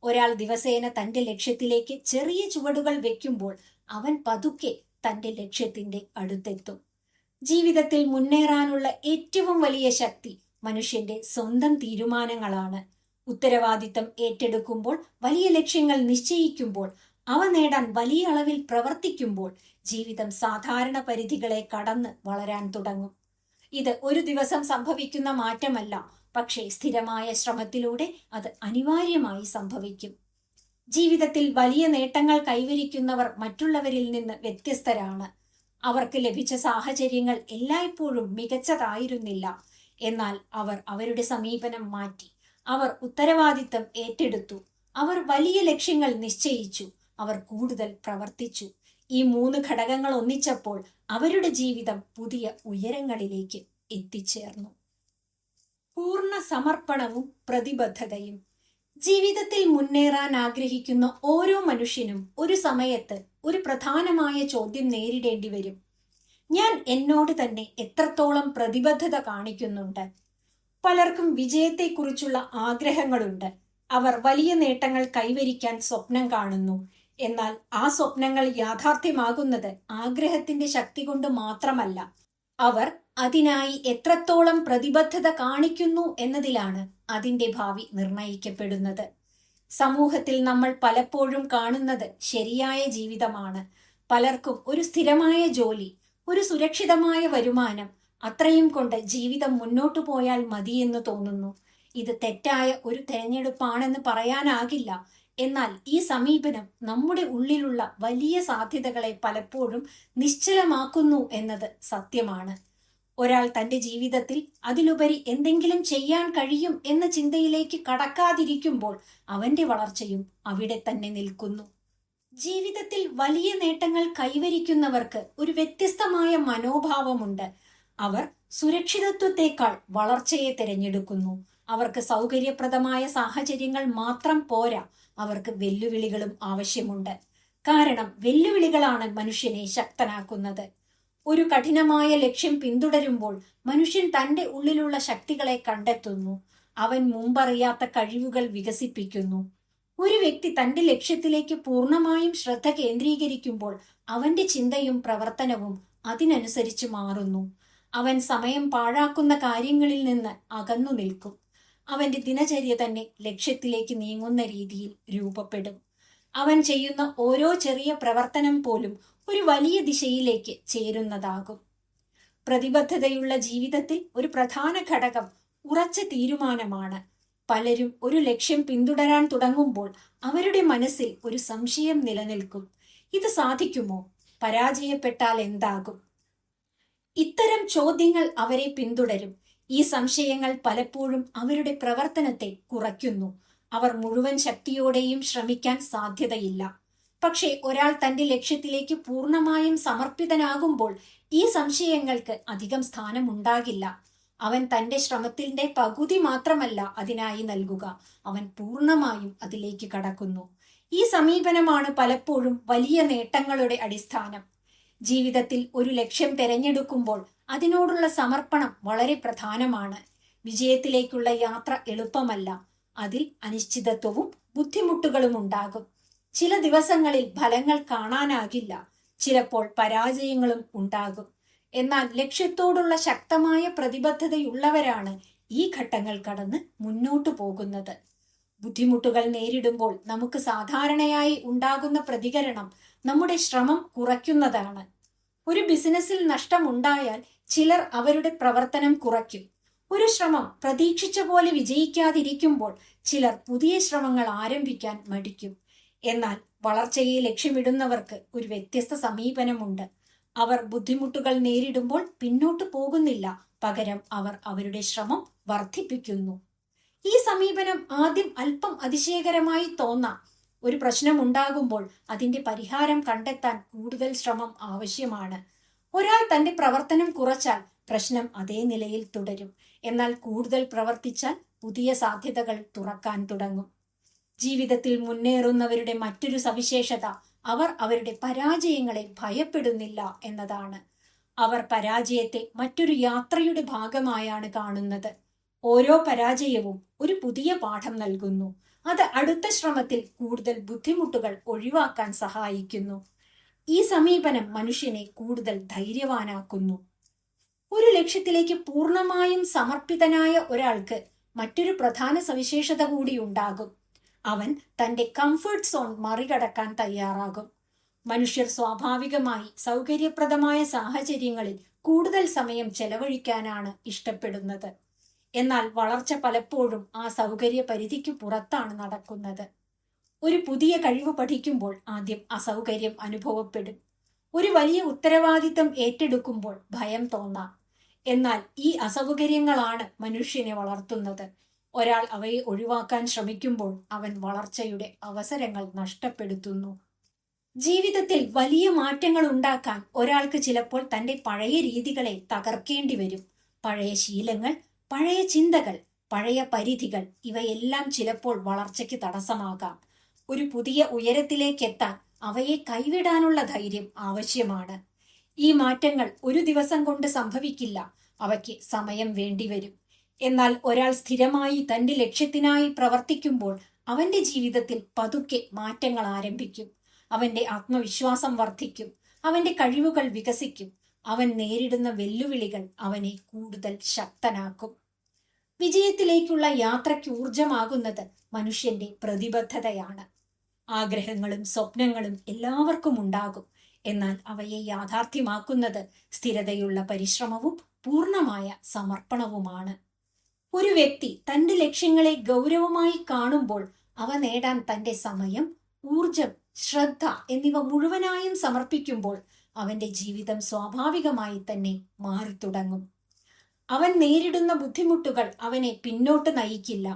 S1: ഒരാൾ ദിവസേന തന്റെ ലക്ഷ്യത്തിലേക്ക് ചെറിയ ചുവടുകൾ വെക്കുമ്പോൾ അവൻ പതുക്കെ തന്റെ ലക്ഷ്യത്തിന്റെ അടുത്തെത്തും. ജീവിതത്തിൽ മുന്നേറാനുള്ള ഏറ്റവും വലിയ ശക്തി മനുഷ്യന്റെ സ്വന്തം തീരുമാനങ്ങളാണ്. ഉത്തരവാദിത്തം ഏറ്റെടുക്കുമ്പോൾ, വലിയ ലക്ഷ്യങ്ങൾ നിശ്ചയിക്കുമ്പോൾ, അവ നേടാൻ വലിയ അളവിൽ പ്രവർത്തിക്കുമ്പോൾ ജീവിതം സാധാരണ പരിധികളെ കടന്ന് വളരാൻ തുടങ്ങും. ഇത് ഒരു ദിവസം സംഭവിക്കുന്ന മാറ്റമല്ല, പക്ഷേ സ്ഥിരമായ ശ്രമത്തിലൂടെ അത് അനിവാര്യമായി സംഭവിക്കും. ജീവിതത്തിൽ വലിയ നേട്ടങ്ങൾ കൈവരിക്കുന്നവർ മറ്റുള്ളവരിൽ നിന്ന് വ്യത്യസ്തരാണ്. അവർക്ക് ലഭിച്ച സാഹചര്യങ്ങൾ എല്ലായ്പ്പോഴും മികച്ചതായിരുന്നില്ല. എന്നാൽ അവർ അവരുടെ സമീപനം മാറ്റി. അവർ ഉത്തരവാദിത്തം ഏറ്റെടുത്തു. അവർ വലിയ ലക്ഷ്യങ്ങൾ നിശ്ചയിച്ചു. അവർ കൂടുതൽ പ്രവർത്തിച്ചു. ഈ 3 ഘടകങ്ങൾ ഒന്നിച്ചപ്പോൾ അവരുടെ ജീവിതം പുതിയ ഉയരങ്ങളിലേക്ക് എത്തിച്ചേർന്നു. പൂർണ്ണ സമർപ്പണവും പ്രതിബദ്ധതയും. ജീവിതത്തിൽ മുന്നേറാൻ ആഗ്രഹിക്കുന്ന ഓരോ മനുഷ്യനും ഒരു സമയത്ത് ഒരു പ്രധാനമായ ചോദ്യം നേരിടേണ്ടി വരും. ഞാൻ എന്നോട് തന്നെ എത്രത്തോളം പ്രതിബദ്ധത കാണിക്കുന്നുണ്ട്? പലർക്കും വിജയത്തെക്കുറിച്ചുള്ള ആഗ്രഹങ്ങളുണ്ട്. അവർ വലിയ നേട്ടങ്ങൾ കൈവരിക്കാൻ സ്വപ്നം കാണുന്നു. എന്നാൽ ആ സ്വപ്നങ്ങൾ യാഥാർത്ഥ്യമാകുന്നത് ആഗ്രഹത്തിന്റെ ശക്തി കൊണ്ട് മാത്രമല്ല, അവർ അതിനായി എത്രത്തോളം പ്രതിബദ്ധത കാണിക്കുന്നു എന്നതിലാണ് അതിന്റെ ഭാവി നിർണയിക്കപ്പെടുന്നത്. സമൂഹത്തിൽ നമ്മൾ പലപ്പോഴും കാണുന്നത് ശരിയായ ജീവിതമാണ്. പലർക്കും ഒരു സ്ഥിരമായ ജോലി, ഒരു സുരക്ഷിതമായ വരുമാനം, അത്രയും കൊണ്ട് ജീവിതം മുന്നോട്ടു പോയാൽ മതിയെന്ന് തോന്നുന്നു. ഇത് തെറ്റായ ഒരു തെരഞ്ഞെടുപ്പാണെന്ന് പറയാനാകില്ല. എന്നാൽ ഈ സമീപനം നമ്മുടെ ഉള്ളിലുള്ള വലിയ സാധ്യതകളെ പലപ്പോഴും നിശ്ചലമാക്കുന്നു എന്നത് സത്യമാണ്. ഒരാൾ തന്റെ ജീവിതത്തിൽ അതിലുപരി എന്തെങ്കിലും ചെയ്യാൻ കഴിയും എന്ന ചിന്തയിലേക്ക് കടക്കാതിരിക്കുമ്പോൾ അവന്റെ വളർച്ചയും അവിടെ തന്നെ നിൽക്കുന്നു. ജീവിതത്തിൽ വലിയ നേട്ടങ്ങൾ കൈവരിക്കുന്നവർക്ക് ഒരു വ്യത്യസ്തമായ മനോഭാവമുണ്ട്. അവർ സുരക്ഷിതത്വത്തെക്കാൾ വളർച്ചയെ തിരഞ്ഞെടുക്കുന്നു. അവർക്ക് സൗകര്യപ്രദമായ സാഹചര്യങ്ങൾ മാത്രം പോരാ, അവർക്ക് വെല്ലുവിളികളും ആവശ്യമുണ്ട്. കാരണം വെല്ലുവിളികളാണ് മനുഷ്യനെ ശക്തനാക്കുന്നത്. ഒരു കഠിനമായ ലക്ഷ്യം പിന്തുടരുമ്പോൾ മനുഷ്യൻ തന്റെ ഉള്ളിലുള്ള ശക്തികളെ കണ്ടെത്തുന്നു. അവൻ മുമ്പറിയാത്ത കഴിവുകൾ വികസിപ്പിക്കുന്നു. ഒരു വ്യക്തി തന്റെ ലക്ഷ്യത്തിലേക്ക് പൂർണ്ണമായും ശ്രദ്ധ കേന്ദ്രീകരിക്കുമ്പോൾ അവന്റെ ചിന്തയും പ്രവർത്തനവും അതിനനുസരിച്ച് മാറുന്നു. അവൻ സമയം പാഴാക്കുന്ന കാര്യങ്ങളിൽ നിന്ന് അകന്നു നിൽക്കും. അവന്റെ ദിനചര്യ തന്നെ ലക്ഷ്യത്തിലേക്ക് നീങ്ങുന്ന രീതിയിൽ രൂപപ്പെടും. അവൻ ചെയ്യുന്ന ഓരോ ചെറിയ പ്രവർത്തനം പോലും ഒരു വലിയ ദിശയിലേക്ക് ചേരുന്നതാകും. പ്രതിബദ്ധതയുള്ള ജീവിതത്തിൽ ഒരു പ്രധാന ഘടകം ഉറച്ച തീരുമാനമാണ്. പലരും ഒരു ലക്ഷ്യം പിന്തുടരാൻ തുടങ്ങുമ്പോൾ അവരുടെ മനസ്സിൽ ഒരു സംശയം നിലനിൽക്കും. ഇത് സാധിക്കുമോ? പരാജയപ്പെട്ടാൽ എന്താകും? ഇത്തരം ചോദ്യങ്ങൾ അവരെ പിന്തുടരും. ഈ സംശയങ്ങൾ പലപ്പോഴും അവരുടെ പ്രവർത്തനത്തെ കുറയ്ക്കുന്നു. അവർ മുഴുവൻ ശക്തിയോടെയും ശ്രമിക്കാൻ സാധ്യതയില്ല. പക്ഷേ ഒരാൾ തന്റെ ലക്ഷ്യത്തിലേക്ക് പൂർണ്ണമായും സമർപ്പിതനാകുമ്പോൾ ഈ സംശയങ്ങൾക്ക് അധികം സ്ഥാനമുണ്ടാകില്ല. അവൻ തന്റെ ശ്രമത്തിന്റെ പകുതി മാത്രമല്ല അതിനായി നൽകുക, അവൻ പൂർണ്ണമായും അതിലേക്ക് കടക്കുന്നു. ഈ സമീപനമാണ് പലപ്പോഴും വലിയ നേട്ടങ്ങളുടെ അടിസ്ഥാനം. ജീവിതത്തിൽ ഒരു ലക്ഷ്യം തിരഞ്ഞെടുക്കുമ്പോൾ അതിനോടുള്ള സമർപ്പണം വളരെ പ്രധാനമാണ്. വിജയത്തിലേക്കുള്ള യാത്ര എളുപ്പമല്ല. അതിൽ അനിശ്ചിതത്വവും ബുദ്ധിമുട്ടുകളും ഉണ്ടാകും. ചില ദിവസങ്ങളിൽ ഫലങ്ങൾ കാണാനാകില്ല. ചിലപ്പോൾ പരാജയങ്ങളും ഉണ്ടാകും. എന്നാൽ ലക്ഷ്യത്തോടുള്ള ശക്തമായ പ്രതിബദ്ധതയുള്ളവരാണ് ഈ ഘട്ടങ്ങൾ കടന്ന് മുന്നോട്ടു പോകുന്നത്. ബുദ്ധിമുട്ടുകൾ നേരിടുമ്പോൾ നമുക്ക് സാധാരണയായി ഉണ്ടാകുന്ന പ്രതികരണം നമ്മുടെ ശ്രമം കുറയ്ക്കുന്നതാണ്. ഒരു ബിസിനസ്സിൽ നഷ്ടമുണ്ടായാൽ ചിലർ അവരുടെ പ്രവർത്തനം കുറയ്ക്കും. ഒരു ശ്രമം പ്രതീക്ഷിച്ച പോലെ വിജയിക്കാതിരിക്കുമ്പോൾ ചിലർ പുതിയ ശ്രമങ്ങൾ ആരംഭിക്കാൻ മടിക്കും. എന്നാൽ വളർച്ചയെ ലക്ഷ്യമിടുന്നവർക്ക് ഒരു വ്യത്യസ്ത സമീപനമുണ്ട്. അവർ ബുദ്ധിമുട്ടുകൾ നേരിടുമ്പോൾ പിന്നോട്ടു പോകുന്നില്ല, പകരം അവർ അവരുടെ ശ്രമം വർദ്ധിപ്പിക്കുന്നു. ഈ സമീപനം ആദ്യം അല്പം അതിശയകരമായി തോന്നാം. ഒരു പ്രശ്നം ഉണ്ടാകുമ്പോൾ അതിന്റെ പരിഹാരം കണ്ടെത്താൻ കൂടുതൽ ശ്രമം ആവശ്യമാണ്. ഒരാൾ തന്റെ പ്രവർത്തനം കുറച്ചാൽ പ്രശ്നം അതേ നിലയിൽ തുടരും. എന്നാൽ കൂടുതൽ പ്രവർത്തിച്ചാൽ പുതിയ സാധ്യതകൾ തുറക്കാൻ തുടങ്ങും. ജീവിതത്തിൽ മുന്നേറുന്നവരുടെ മറ്റൊരു സവിശേഷത അവർ അവരുടെ പരാജയങ്ങളെ ഭയപ്പെടുന്നില്ല എന്നതാണ്. അവർ പരാജയത്തെ മറ്റൊരു യാത്രയുടെ ഭാഗമായാണ് കാണുന്നത്. ഓരോ പരാജയവും ഒരു പുതിയ പാഠം നൽകുന്നു. അത് അടുത്ത ശ്രമത്തിൽ കൂടുതൽ ബുദ്ധിമുട്ടുകൾ ഒഴിവാക്കാൻ സഹായിക്കുന്നു. ഈ സമീപനം മനുഷ്യനെ കൂടുതൽ ധൈര്യവാനാക്കുന്നു. ഒരു ലക്ഷ്യത്തിലേക്ക് പൂർണ്ണമായും സമർപ്പിതനായ ഒരാൾക്ക് മറ്റൊരു പ്രധാന സവിശേഷത കൂടി ഉണ്ടാകും. അവൻ തന്റെ കംഫർട്ട് സോൺ മറികടക്കാൻ തയ്യാറാകും. മനുഷ്യർ സ്വാഭാവികമായി സൗകര്യപ്രദമായ സാഹചര്യങ്ങളിൽ കൂടുതൽ സമയം ചെലവഴിക്കാനാണ് ഇഷ്ടപ്പെടുന്നത്. എന്നാൽ വളർച്ച പലപ്പോഴും ആ സൗകര്യ പരിധിക്ക് പുറത്താണ് നടക്കുന്നത്. ഒരു പുതിയ കഴിവ് പഠിക്കുമ്പോൾ ആദ്യം അസൗകര്യം അനുഭവപ്പെടും. ഒരു വലിയ ഉത്തരവാദിത്തം ഏറ്റെടുക്കുമ്പോൾ ഭയം തോന്നാം. എന്നാൽ ഈ അസൗകര്യങ്ങളാണ് മനുഷ്യനെ വളർത്തുന്നത്. ഒരാൾ അവയെ ഒഴിവാക്കാൻ ശ്രമിക്കുമ്പോൾ അവൻ വളർച്ചയുടെ അവസരങ്ങൾ നഷ്ടപ്പെടുത്തുന്നു. ജീവിതത്തിൽ വലിയ മാറ്റങ്ങൾ ഉണ്ടാക്കാൻ ഒരാൾക്ക് ചിലപ്പോൾ തന്റെ പഴയ രീതികളെ തകർക്കേണ്ടി വരും. പഴയ ശീലങ്ങൾ, പഴയ ചിന്തകൾ, പഴയ പരിധികൾ ഇവയെല്ലാം ചിലപ്പോൾ വളർച്ചയ്ക്ക് തടസ്സമാകാം. ഒരു പുതിയ ഉയരത്തിലേക്ക് എത്താൻ അവയെ കൈവിടാനുള്ള ധൈര്യം ആവശ്യമാണ്. ഈ മാറ്റങ്ങൾ ഒരു ദിവസം കൊണ്ട് സംഭവിക്കില്ല. അവയ്ക്ക് സമയം വേണ്ടിവരും. എന്നാൽ ഒരാൾ സ്ഥിരമായി തന്റെ ലക്ഷ്യത്തിനായി പ്രവർത്തിക്കുമ്പോൾ അവന്റെ ജീവിതത്തിൽ പതുക്കെ മാറ്റങ്ങൾ ആരംഭിക്കും. അവന്റെ ആത്മവിശ്വാസം വർദ്ധിക്കും. അവന്റെ കഴിവുകൾ വികസിക്കും. അവൻ നേരിടുന്ന വെല്ലുവിളികൾ അവനെ കൂടുതൽ ശക്തനാക്കും. വിജയത്തിലേക്കുള്ള യാത്രയ്ക്ക് ഊർജമാകുന്നത് മനുഷ്യന്റെ പ്രതിബദ്ധതയാണ്. ആഗ്രഹങ്ങളും സ്വപ്നങ്ങളും എല്ലാവർക്കും ഉണ്ടാകും. എന്നാൽ അവയെ യാഥാർത്ഥ്യമാക്കുന്നത് സ്ഥിരതയുള്ള പരിശ്രമവും പൂർണ്ണമായ സമർപ്പണവുമാണ്. ഒരു വ്യക്തി തന്റെ ലക്ഷ്യങ്ങളെ ഗൗരവമായി കാണുമ്പോൾ അവ നേടാൻ തന്റെ സമയം, ഊർജം, ശ്രദ്ധ എന്നിവ മുഴുവനായും സമർപ്പിക്കുമ്പോൾ അവന്റെ ജീവിതം സ്വാഭാവികമായി തന്നെ മാറിത്തുടങ്ങും. അവൻ നേരിടുന്ന ബുദ്ധിമുട്ടുകൾ അവനെ പിന്നോട്ട് നയിക്കില്ല.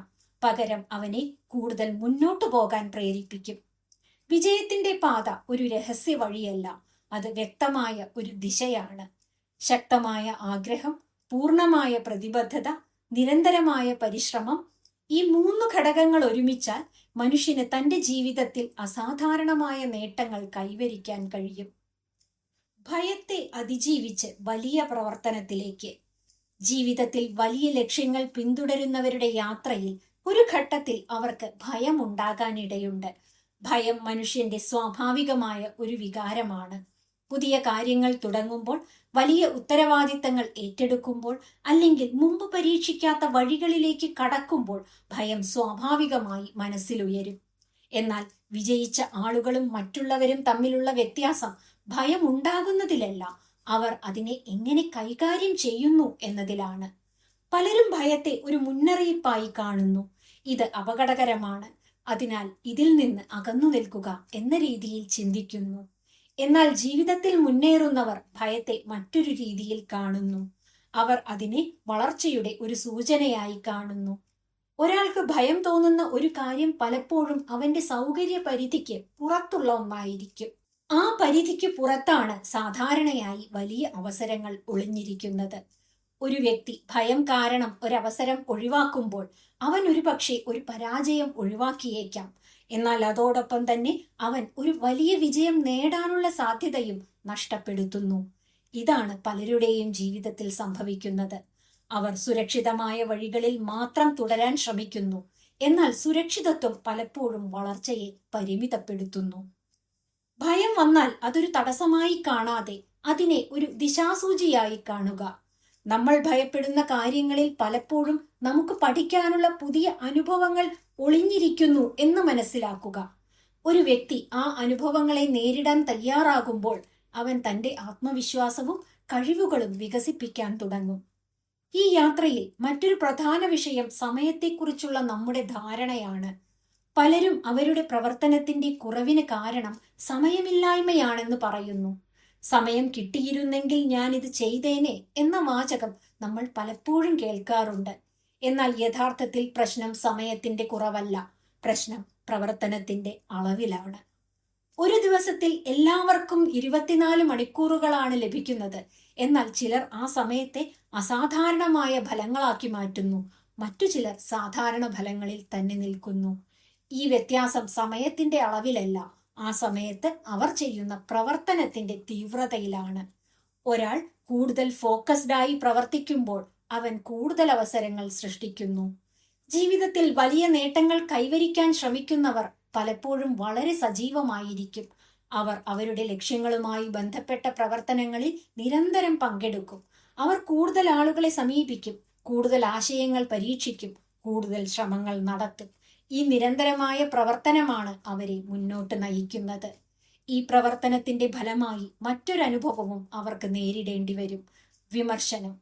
S1: പകരം അവനെ കൂടുതൽ മുന്നോട്ടു പോകാൻ പ്രേരിപ്പിക്കും. വിജയത്തിന്റെ പാത ഒരു രഹസ്യ വഴിയല്ല, അത് വ്യക്തമായ ഒരു ദിശയാണ്. ശക്തമായ ആഗ്രഹം, പൂർണ്ണമായ പ്രതിബദ്ധത, നിരന്തരമായ പരിശ്രമം, ഈ 3 ഘടകങ്ങൾ ഒരുമിച്ചാൽ മനുഷ്യന് തന്റെ ജീവിതത്തിൽ അസാധാരണമായ നേട്ടങ്ങൾ കൈവരിക്കാൻ കഴിയും. ഭയത്തെ അതിജീവിച്ച് വലിയ പ്രവർത്തനത്തിലേക്ക്. ജീവിതത്തിൽ വലിയ ലക്ഷ്യങ്ങൾ പിന്തുടരുന്നവരുടെ യാത്രയിൽ ഒരു ഘട്ടത്തിൽ അവർക്ക് ഭയം ഉണ്ടാകാനിടയുണ്ട്. ഭയം മനുഷ്യന്റെ സ്വാഭാവികമായ ഒരു വികാരമാണ്. പുതിയ കാര്യങ്ങൾ തുടങ്ങുമ്പോൾ, വലിയ ഉത്തരവാദിത്തങ്ങൾ ഏറ്റെടുക്കുമ്പോൾ, അല്ലെങ്കിൽ മുമ്പ് പരീക്ഷിക്കാത്ത വഴികളിലേക്ക് കടക്കുമ്പോൾ ഭയം സ്വാഭാവികമായി മനസ്സിലുയരും. എന്നാൽ വിജയിച്ച ആളുകളും മറ്റുള്ളവരും തമ്മിലുള്ള വ്യത്യാസം ഭയം ഉണ്ടാകുന്നതിലല്ല, അവർ അതിനെ എങ്ങനെ കൈകാര്യം ചെയ്യുന്നു എന്നതിലാണ്. പലരും ഭയത്തെ ഒരു മുന്നറിയിപ്പായി കാണുന്നു. ഇത് അപകടകരമാണ്, അതിനാൽ ഇതിൽ നിന്ന് അകന്നു നിൽക്കുക എന്ന രീതിയിൽ ചിന്തിക്കുന്നു. എന്നാൽ ജീവിതത്തിൽ മുന്നേറുന്നവർ ഭയത്തെ മറ്റൊരു രീതിയിൽ കാണുന്നു. അവർ അതിനെ വളർച്ചയുടെ ഒരു സൂചനയായി കാണുന്നു. ഒരാൾക്ക് ഭയം തോന്നുന്ന ഒരു കാര്യം പലപ്പോഴും അവന്റെ സൗകര്യ പരിധിക്ക് പുറത്തുള്ള ഒന്നായിരിക്കും. ആ പരിധിക്ക് പുറത്താണ് സാധാരണയായി വലിയ അവസരങ്ങൾ ഒളിഞ്ഞിരിക്കുന്നത്. ഒരു വ്യക്തി ഭയം കാരണം ഒരവസരം ഒഴിവാക്കുമ്പോൾ അവൻ ഒരുപക്ഷെ ഒരു പരാജയം ഒഴിവാക്കിയേക്കാം. എന്നാൽ അതോടൊപ്പം തന്നെ അവൻ ഒരു വലിയ വിജയം നേടാനുള്ള സാധ്യതയും നഷ്ടപ്പെടുത്തുന്നു. ഇതാണ് പലരുടെയും ജീവിതത്തിൽ സംഭവിക്കുന്നത്. അവർ സുരക്ഷിതമായ വഴികളിൽ മാത്രം തുടരാൻ ശ്രമിക്കുന്നു. എന്നാൽ സുരക്ഷിതത്വം പലപ്പോഴും വളർച്ചയെ പരിമിതപ്പെടുത്തുന്നു. ഭയം വന്നാൽ അതൊരു തടസ്സമായി കാണാതെ അതിനെ ഒരു ദിശാസൂചിയായി കാണുക. നമ്മൾ ഭയപ്പെടുന്ന കാര്യങ്ങളിൽ പലപ്പോഴും നമുക്ക് പഠിക്കാനുള്ള പുതിയ അനുഭവങ്ങൾ ഒളിഞ്ഞിരിക്കുന്നു എന്ന് മനസ്സിലാക്കുക. ഒരു വ്യക്തി ആ അനുഭവങ്ങളെ നേരിടാൻ തയ്യാറാകുമ്പോൾ അവൻ തന്റെ ആത്മവിശ്വാസവും കഴിവുകളും വികസിപ്പിക്കാൻ തുടങ്ങും. ഈ യാത്രയിൽ മറ്റൊരു പ്രധാന വിഷയം സമയത്തെക്കുറിച്ചുള്ള നമ്മുടെ ധാരണയാണ്. പലരും അവരുടെ പ്രവർത്തനത്തിന്റെ കുറവിന് കാരണം സമയമില്ലായ്മയാണെന്ന് പറയുന്നു. സമയം കിട്ടിയിരുന്നെങ്കിൽ ഞാൻ ഇത് ചെയ്തേനെ എന്ന വാചകം നമ്മൾ പലപ്പോഴും കേൾക്കാറുണ്ട്. എന്നാൽ യഥാർത്ഥത്തിൽ പ്രശ്നം സമയത്തിന്റെ കുറവല്ല, പ്രശ്നം പ്രവർത്തനത്തിന്റെ അളവിലാണ്. ഒരു ദിവസത്തിൽ എല്ലാവർക്കും 24 മണിക്കൂറുകളാണ് ലഭിക്കുന്നത്. എന്നാൽ ചിലർ ആ സമയത്തെ അസാധാരണമായ ഫലങ്ങളാക്കി മാറ്റുന്നു, മറ്റു ചിലർ സാധാരണ ഫലങ്ങളിൽ തന്നെ നിൽക്കുന്നു. ഈ വ്യത്യാസം സമയത്തിന്റെ അളവിലല്ല, ആ സമയത്ത് അവർ ചെയ്യുന്ന പ്രവർത്തനത്തിന്റെ തീവ്രതയിലാണ്. ഒരാൾ കൂടുതൽ ഫോക്കസ്ഡായി പ്രവർത്തിക്കുമ്പോൾ അവൻ കൂടുതൽ അവസരങ്ങൾ സൃഷ്ടിക്കുന്നു. ജീവിതത്തിൽ വലിയ നേട്ടങ്ങൾ കൈവരിക്കാൻ ശ്രമിക്കുന്നവർ പലപ്പോഴും വളരെ സജീവമായിരിക്കും. അവർ അവരുടെ ലക്ഷ്യങ്ങളുമായി ബന്ധപ്പെട്ട പ്രവർത്തനങ്ങളിൽ നിരന്തരം പങ്കെടുക്കും. അവർ കൂടുതൽ ആളുകളെ സമീപിക്കും, കൂടുതൽ ആശയങ്ങൾ പരീക്ഷിക്കും, കൂടുതൽ ശ്രമങ്ങൾ നടത്തും. ഈ നിരന്തരമായ പ്രവർത്തനമാണ് അവരെ മുന്നോട്ട് നയിക്കുന്നത്. ഈ പ്രവർത്തനത്തിന്റെ ഫലമായി മറ്റൊരനുഭവവും അവർക്ക് നേരിടേണ്ടി വരും: വിമർശനം.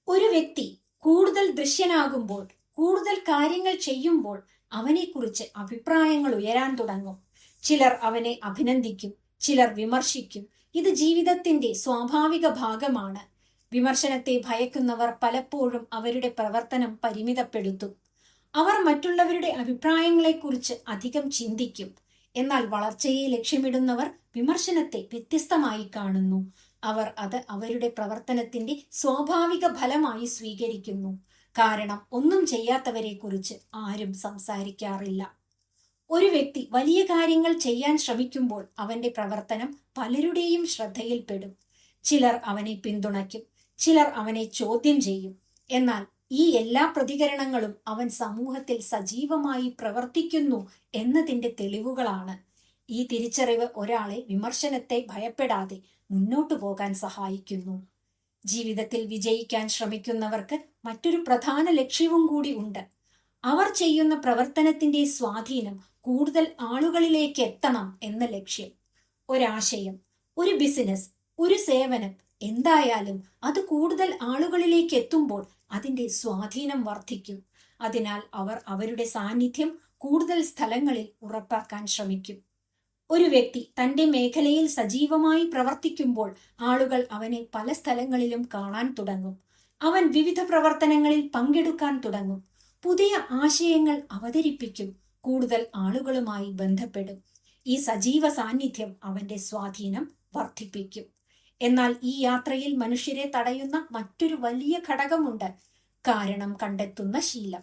S1: ഒരു വ്യക്തി കൂടുതൽ ദൃശ്യനാകുമ്പോൾ, കൂടുതൽ കാര്യങ്ങൾ ചെയ്യുമ്പോൾ അവനെക്കുറിച്ച് അഭിപ്രായങ്ങൾ ഉയരാൻ തുടങ്ങും. ചിലർ അവനെ അഭിനന്ദിക്കും, ചിലർ വിമർശിക്കും. ഇത് ജീവിതത്തിന്റെ സ്വാഭാവിക ഭാഗമാണ്. വിമർശനത്തെ ഭയക്കുന്നവർ പലപ്പോഴും അവരുടെ പ്രവർത്തനം പരിമിതപ്പെടുത്തും. അവർ മറ്റുള്ളവരുടെ അഭിപ്രായങ്ങളെക്കുറിച്ച് അധികം ചിന്തിക്കും. എന്നാൽ വളർച്ചയെ ലക്ഷ്യമിടുന്നവർ വിമർശനത്തെ വ്യത്യസ്തമായി കാണുന്നു. അവർ അത് അവരുടെ പ്രവർത്തനത്തിന്റെ സ്വാഭാവിക ഫലമായി സ്വീകരിക്കുന്നു. കാരണം ഒന്നും ചെയ്യാത്തവരെ കുറിച്ച് ആരും സംസാരിക്കാറില്ല. ഒരു വ്യക്തി വലിയ കാര്യങ്ങൾ ചെയ്യാൻ ശ്രമിക്കുമ്പോൾ അവന്റെ പ്രവർത്തനം പലരുടെയും ശ്രദ്ധയിൽപ്പെടും. ചിലർ അവനെ പിന്തുണയ്ക്കും, ചിലർ അവനെ ചോദ്യം ചെയ്യും. എന്നാൽ ഈ എല്ലാ പ്രതികരണങ്ങളും അവൻ സമൂഹത്തിൽ സജീവമായി പ്രവർത്തിക്കുന്നു എന്നതിന്റെ തെളിവുകളാണ്. ഈ തിരിച്ചറിവ് ഒരാളെ വിമർശനത്തെ ഭയപ്പെടാതെ മുന്നോട്ടു പോകാൻ സഹായിക്കുന്നു. ജീവിതത്തിൽ വിജയിക്കാൻ ശ്രമിക്കുന്നവർക്ക് മറ്റൊരു പ്രധാന ലക്ഷ്യവും കൂടി ഉണ്ട്. അവർ ചെയ്യുന്ന പ്രവർത്തനത്തിന്റെ സ്വാധീനം കൂടുതൽ ആളുകളിലേക്ക് എത്തണം എന്ന ലക്ഷ്യം. ഒരാശയം, ഒരു ബിസിനസ്, ഒരു സേവനം, എന്തായാലും അത് കൂടുതൽ ആളുകളിലേക്ക് എത്തുമ്പോൾ അതിന്റെ സ്വാധീനം വർദ്ധിക്കും. അതിനാൽ അവർ അവരുടെ സാന്നിധ്യം കൂടുതൽ സ്ഥലങ്ങളിൽ ഉറപ്പാക്കാൻ ശ്രമിക്കും. ഒരു വ്യക്തി തന്റെ മേഖലയിൽ സജീവമായി പ്രവർത്തിക്കുമ്പോൾ ആളുകൾ അവനെ പല സ്ഥലങ്ങളിലും കാണാൻ തുടങ്ങും. അവൻ വിവിധ പ്രവർത്തനങ്ങളിൽ പങ്കെടുക്കാൻ തുടങ്ങും, പുതിയ ആശയങ്ങൾ അവതരിപ്പിക്കും, കൂടുതൽ ആളുകളുമായി ബന്ധപ്പെടും. ഈ സജീവ സാന്നിധ്യം അവന്റെ സ്വാധീനം വർദ്ധിപ്പിക്കും. എന്നാൽ ഈ യാത്രയിൽ മനുഷ്യരെ തടയുന്ന മറ്റൊരു വലിയ ഘടകമുണ്ട്: കാരണം കണ്ടെത്തുന്ന ശീലം.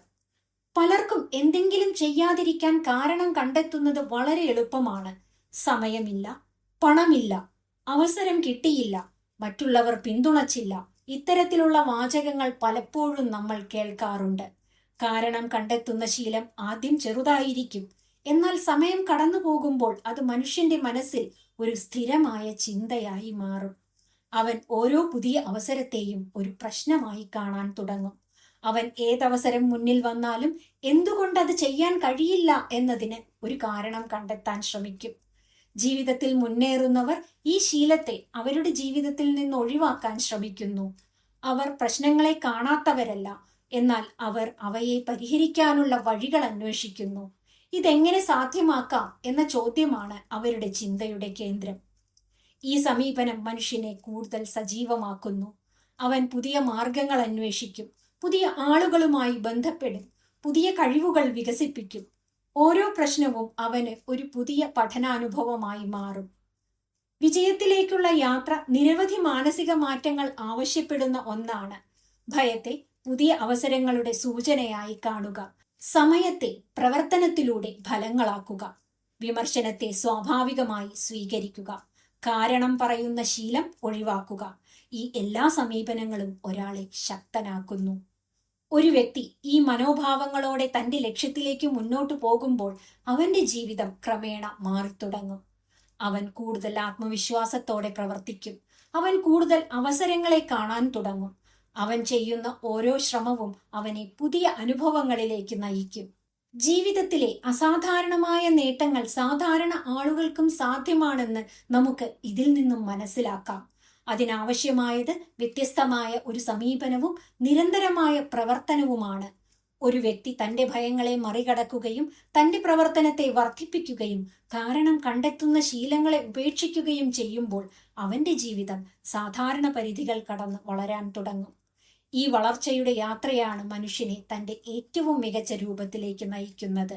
S1: പലർക്കും എന്തെങ്കിലും ചെയ്യാതിരിക്കാൻ കാരണം കണ്ടെത്തുന്നത് വളരെ എളുപ്പമാണ്. സമയമില്ല, പണമില്ല, അവസരം കിട്ടിയില്ല, മറ്റുള്ളവർ പിന്തുണച്ചില്ല. ഇത്തരത്തിലുള്ള വാചകങ്ങൾ പലപ്പോഴും നമ്മൾ കേൾക്കാറുണ്ട്. കാരണം കണ്ടെത്തുന്ന ശീലം ആദ്യം ചെറുതായിരിക്കും. എന്നാൽ സമയം കടന്നു പോകുമ്പോൾ അത് മനുഷ്യന്റെ മനസ്സിൽ ഒരു സ്ഥിരമായ ചിന്തയായി മാറും. അവൻ ഓരോ പുതിയ അവസരത്തെയും ഒരു പ്രശ്നമായി കാണാൻ തുടങ്ങും. അവൻ ഏതവസരം മുന്നിൽ വന്നാലും എന്തുകൊണ്ടത് ചെയ്യാൻ കഴിയില്ല എന്നതിന് ഒരു കാരണം കണ്ടെത്താൻ ശ്രമിക്കും. ജീവിതത്തിൽ മുന്നേറുന്നവർ ഈ ശീലത്തെ അവരുടെ ജീവിതത്തിൽ നിന്ന് ഒഴിവാക്കാൻ ശ്രമിക്കുന്നു. അവർ പ്രശ്നങ്ങളെ കാണാത്തവരല്ല, എന്നാൽ അവർ അവയെ പരിഹരിക്കാനുള്ള വഴികൾ അന്വേഷിക്കുന്നു. ഇതെങ്ങനെ സാധ്യമാക്കാം എന്ന ചോദ്യമാണ് അവരുടെ ചിന്തയുടെ കേന്ദ്രം. ഈ സമീപനം മനുഷ്യനെ കൂടുതൽ സജീവമാക്കുന്നു. അവൻ പുതിയ മാർഗങ്ങൾ അന്വേഷിക്കും, പുതിയ ആളുകളുമായി ബന്ധപ്പെടും, പുതിയ കഴിവുകൾ വികസിപ്പിക്കും. ഓരോ പ്രശ്നവും അവന് ഒരു പുതിയ പഠനാനുഭവമായി മാറും. വിജയത്തിലേക്കുള്ള യാത്ര നിരവധി മാനസിക മാറ്റങ്ങൾ ആവശ്യപ്പെടുന്ന ഒന്നാണ്. ഭയത്തെ പുതിയ അവസരങ്ങളുടെ സൂചനയായി കാണുക, സമയത്തെ പ്രവർത്തനത്തിലൂടെ ഫലങ്ങളാക്കുക, വിമർശനത്തെ സ്വാഭാവികമായി സ്വീകരിക്കുക, കാരണം പറയുന്ന ശീലം ഒഴിവാക്കുക. ഈ എല്ലാ സമീപനങ്ങളും ഒരാളെ ശക്തനാക്കുന്നു. ഒരു വ്യക്തി ഈ മനോഭാവങ്ങളോടെ തന്റെ ലക്ഷ്യത്തിലേക്ക് മുന്നോട്ടു പോകുമ്പോൾ അവന്റെ ജീവിതം ക്രമേണ മാറിത്തുടങ്ങും. അവൻ കൂടുതൽ ആത്മവിശ്വാസത്തോടെ പ്രവർത്തിക്കും. അവൻ കൂടുതൽ അവസരങ്ങളെ കാണാൻ തുടങ്ങും. അവൻ ചെയ്യുന്ന ഓരോ ശ്രമവും അവനെ പുതിയ അനുഭവങ്ങളിലേക്ക് നയിക്കും. ജീവിതത്തിലെ അസാധാരണമായ നേട്ടങ്ങൾ സാധാരണ ആളുകൾക്കും സാധ്യമാണെന്ന് നമുക്ക് ഇതിൽ നിന്നും മനസ്സിലാക്കാം. അതിനാവശ്യമായത് വ്യത്യസ്തമായ ഒരു സമീപനവും നിരന്തരമായ പ്രവർത്തനവുമാണ്. ഒരു വ്യക്തി തന്റെ ഭയങ്ങളെ മറികടക്കുകയും തന്റെ പ്രവർത്തനത്തെ വർദ്ധിപ്പിക്കുകയും കാരണം കണ്ടെത്തുന്ന ശീലങ്ങളെ ഉപേക്ഷിക്കുകയും ചെയ്യുമ്പോൾ അവന്റെ ജീവിതം സാധാരണ പരിധികൾ കടന്ന് വളരാൻ തുടങ്ങും. ഈ വളർച്ചയുടെ യാത്രയാണ് മനുഷ്യനെ തൻ്റെ ഏറ്റവും മികച്ച രൂപത്തിലേക്ക് നയിക്കുന്നത്.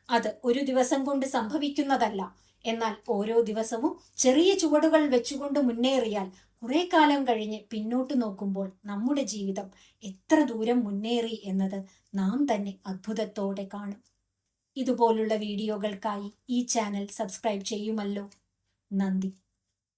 S1: അത് ഒരു ദിവസം കൊണ്ട് സംഭവിക്കുന്നതല്ല. എന്നാൽ ഓരോ ദിവസവും ചെറിയ ചുവടുകൾ വെച്ചുകൊണ്ട് മുന്നേറിയാൽ കുറെ കാലം കഴിഞ്ഞ് പിന്നോട്ട് നോക്കുമ്പോൾ നമ്മുടെ ജീവിതം എത്ര ദൂരം മുന്നേറി എന്നത് നാം തന്നെ അത്ഭുതത്തോടെ കാണും. ഇതുപോലുള്ള വീഡിയോകൾക്കായി ഈ ചാനൽ സബ്സ്ക്രൈബ് ചെയ്യുമല്ലോ. നന്ദി.